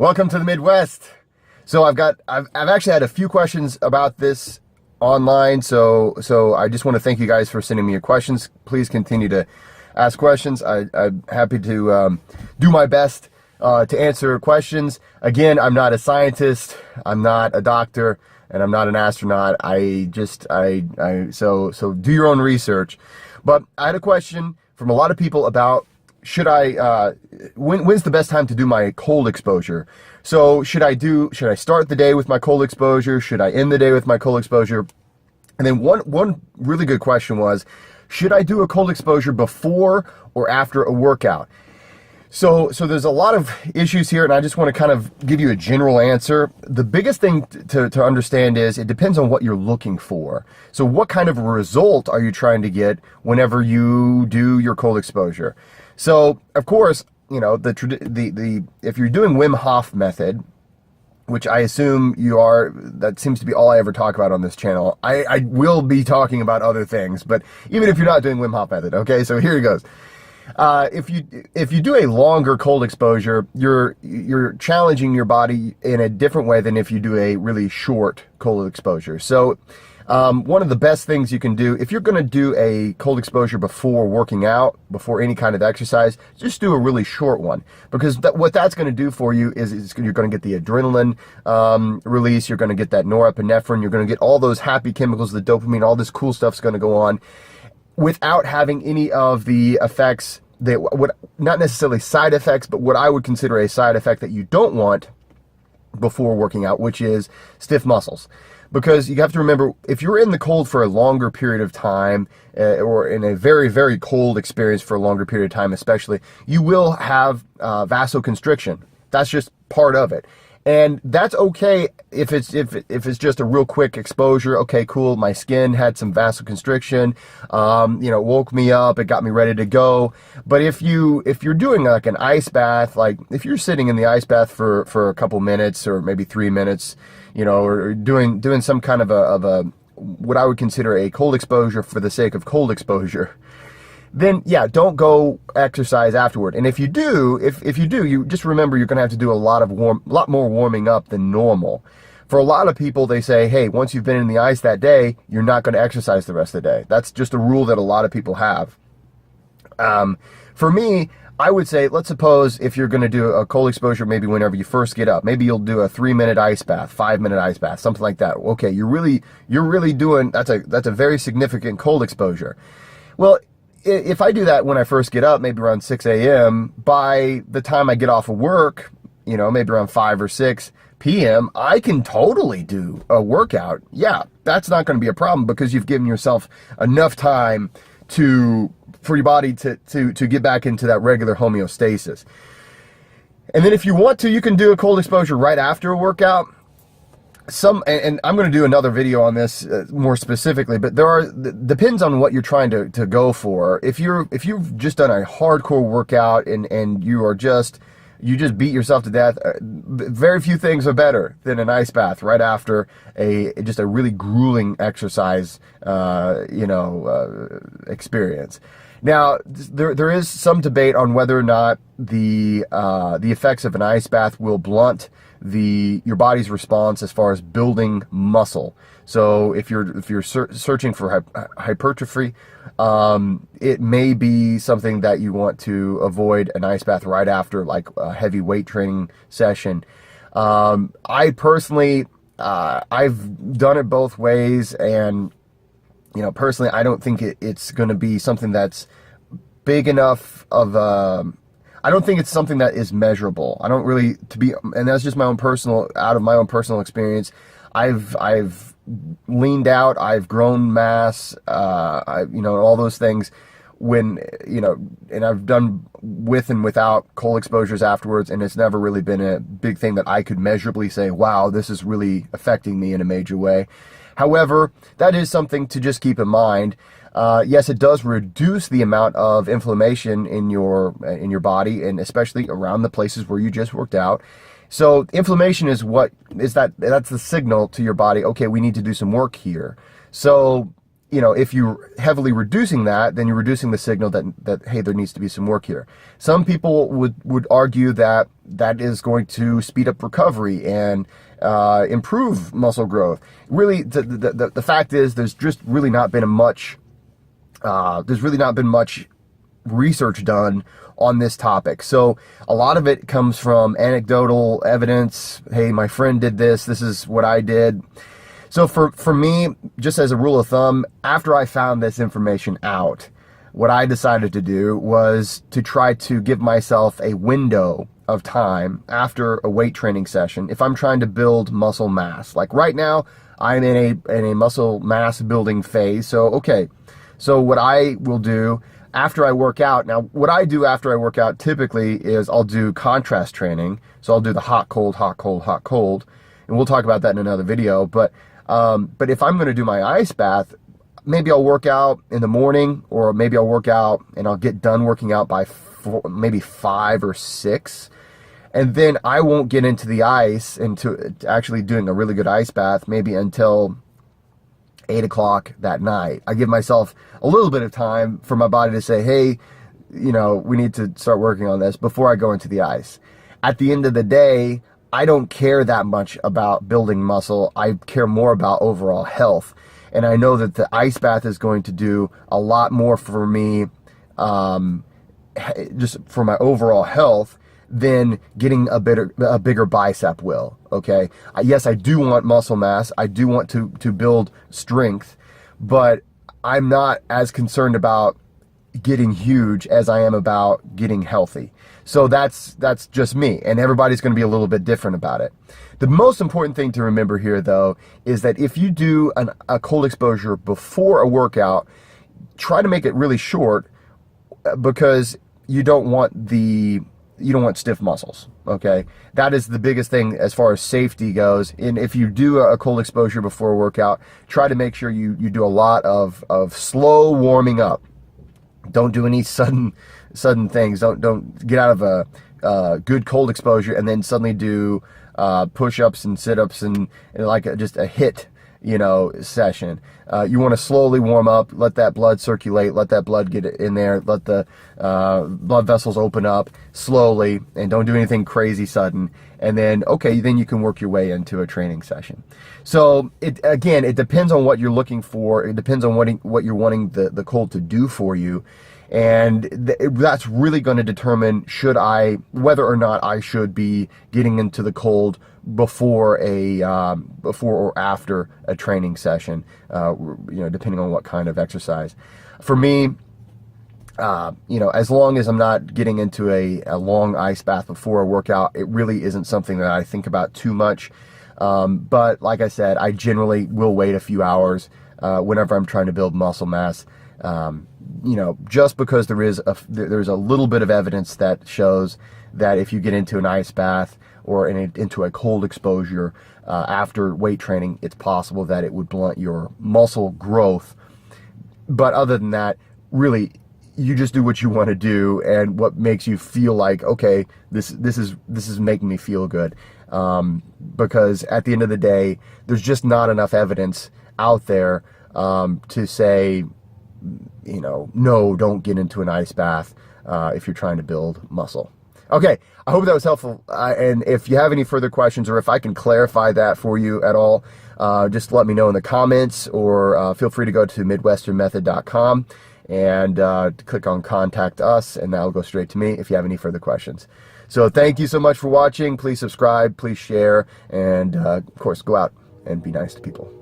Welcome to the Midwest. So I've actually had a few questions about this online. So I just want to thank you guys for sending me your questions. Please continue to ask questions. I'm happy to do my best to answer questions. Again, I'm not a scientist, I'm not a doctor, and I'm not an astronaut. So do your own research. But I had a question from a lot of people about when's the best time to do my cold exposure? So should I start the day with my cold exposure? Should I end the day with my cold exposure? And then one really good question was, should I do a cold exposure before or after a workout? So there's a lot of issues here, and I just want to kind of give you a general answer. The biggest thing to understand is it depends on what you're looking for. So what kind of result are you trying to get whenever you do your cold exposure? So of course, you know, if you're doing Wim Hof method, which I assume you are, that seems to be all I ever talk about on this channel. I will be talking about other things, but even if you're not doing Wim Hof method, okay, so here it goes. If you do a longer cold exposure, you're challenging your body in a different way than if you do a really short cold exposure. So one of the best things you can do, if you're going to do a cold exposure before working out, before any kind of exercise, just do a really short one. Because what that's going to do for you is you're going to get the adrenaline release, you're going to get that norepinephrine, you're going to get all those happy chemicals, the dopamine, all this cool stuff's going to go on, without having any of the effects not necessarily side effects, but what I would consider a side effect that you don't want before working out, which is stiff muscles. Because you have to remember, if you're in the cold for a longer period of time, or in a very, very cold experience for a longer period of time especially, you will have vasoconstriction. That's just part of it. And that's okay if it's just a real quick exposure. Okay, cool. My skin had some vasoconstriction, woke me up. It got me ready to go. But if you're doing like an ice bath, like if you're sitting in the ice bath for a couple minutes or maybe 3 minutes, or doing some kind of a what I would consider a cold exposure for the sake of cold exposure, then yeah, don't go exercise afterward. And if you do, you just remember you're going to have to do a lot more warming up than normal. For a lot of people, they say, hey, once you've been in the ice that day, you're not going to exercise the rest of the day. That's just a rule that a lot of people have. For me, I would say, let's suppose if you're going to do a cold exposure, maybe whenever you first get up, maybe you'll do a 3-minute ice bath, 5-minute ice bath, something like that. Okay, you're really doing, that's a very significant cold exposure. Well, if I do that when I first get up, maybe around 6 a.m., by the time I get off of work, maybe around 5 or 6 p.m., I can totally do a workout. Yeah, that's not going to be a problem because you've given yourself enough time for your body to get back into that regular homeostasis. And then if you want to, you can do a cold exposure right after a workout. And I'm going to do another video on this more specifically, but depends on what you're trying to go for. If you've just done a hardcore workout and you just beat yourself to death, very few things are better than an ice bath right after just a really grueling exercise, experience. Now, there is some debate on whether or not the effects of an ice bath will blunt your body's response as far as building muscle. So if you're searching for hypertrophy, it may be something that you want to avoid an ice bath right after, like a heavy weight training session. I personally, I've done it both ways, and personally, I don't think it's going to be something that's big enough of I don't think it's something that is measurable. I don't really, and that's just out of my own personal experience. I've leaned out, I've grown mass, all those things and I've done with and without cold exposures afterwards, and it's never really been a big thing that I could measurably say, wow, this is really affecting me in a major way. However, that is something to just keep in mind. Yes, it does reduce the amount of inflammation in your body, and especially around the places where you just worked out. So inflammation is that's the signal to your body, okay, we need to do some work here. So if you're heavily reducing that, then you're reducing the signal that hey, there needs to be some work here. Some people would argue that that is going to speed up recovery and improve muscle growth. Really, the fact is, there's just really not been much research done on this topic. So a lot of it comes from anecdotal evidence. Hey, my friend did this. This is what I did. So for me, just as a rule of thumb, after I found this information out, what I decided to do was to try to give myself a window of time after a weight training session if I'm trying to build muscle mass. Like right now, I'm in a muscle mass building phase. So okay, so what I will do after I work out, now what I do after I work out typically is I'll do contrast training. So I'll do the hot, cold, hot, cold, hot, cold, and we'll talk about that in another video. But if I'm going to do my ice bath, maybe I'll work out in the morning, or maybe I'll work out and I'll get done working out by maybe 5 or 6. And then I won't get into the ice, into actually doing a really good ice bath, maybe until 8 o'clock that night. I give myself a little bit of time for my body to say, hey, we need to start working on this before I go into the ice. At the end of the day, I don't care that much about building muscle. I care more about overall health. And I know that the ice bath is going to do a lot more for me, just for my overall health, than getting a bigger bicep will, okay? Yes, I do want muscle mass. I do want to build strength, but I'm not as concerned about getting huge as I am about getting healthy. So that's just me, and everybody's going to be a little bit different about it. The most important thing to remember here, though, is that if you do a cold exposure before a workout, try to make it really short, because you don't want stiff muscles, okay? That is the biggest thing as far as safety goes. And if you do a cold exposure before a workout, try to make sure you do a lot of slow warming up. Don't do any sudden things. Don't get out of a good cold exposure and then suddenly do push-ups and sit-ups and like just a HIIT session. You want to slowly warm up, let that blood circulate, let that blood get in there, let the blood vessels open up slowly, and don't do anything crazy sudden. And then, okay, then you can work your way into a training session. So it depends on what you're looking for. It depends on what you're wanting the cold to do for you. And that's really going to determine whether or not I should be getting into the cold before or after a training session, depending on what kind of exercise. For me, as long as I'm not getting into a long ice bath before a workout, it really isn't something that I think about too much. But like I said, I generally will wait a few hours whenever I'm trying to build muscle mass. Just because there's a little bit of evidence that shows that if you get into an ice bath or into a cold exposure after weight training, it's possible that it would blunt your muscle growth. But other than that, really, you just do what you want to do and what makes you feel like, okay, this is making me feel good. Because at the end of the day, there's just not enough evidence out there to say, no, don't get into an ice bath if you're trying to build muscle. Okay, I hope that was helpful. And if you have any further questions, or if I can clarify that for you at all, just let me know in the comments, or feel free to go to midwesternmethod.com and click on Contact Us, and that'll go straight to me if you have any further questions. So thank you so much for watching. Please subscribe, please share, and of course, go out and be nice to people.